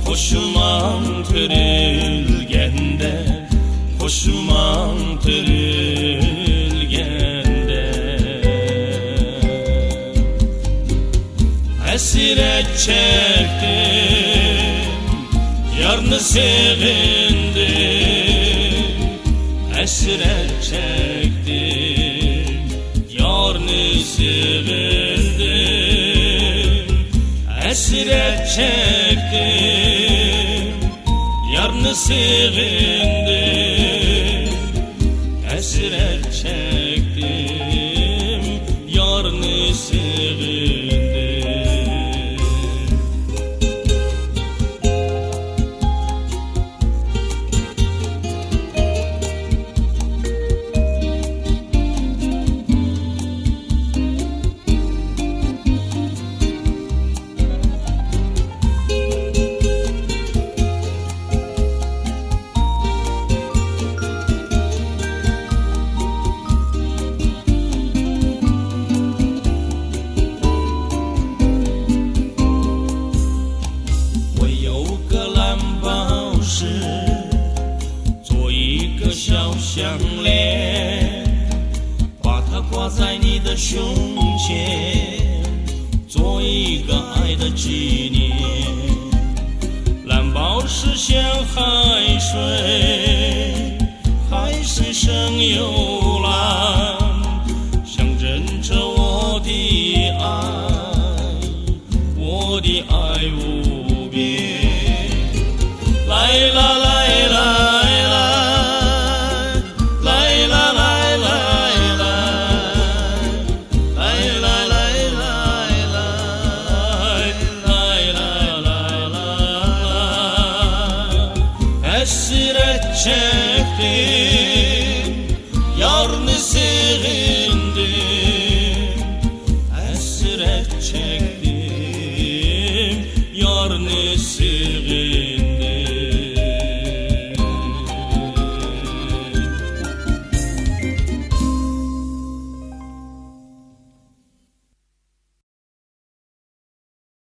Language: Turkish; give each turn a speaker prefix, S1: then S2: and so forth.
S1: Koşumam kırılgende, koşumam kırılgende. Hesret çektim, yarını sevindim. Hesret çektim, yarını sevindim. Hesret çektim, yarını sevindim. Hesret çektim, yarını sevindim.小项链，把它挂在你的胸前，做一个爱的纪念。蓝宝石像海水，海水深又蓝，象征着我的爱，我的爱无边。来啦来啦。Hasret çektim,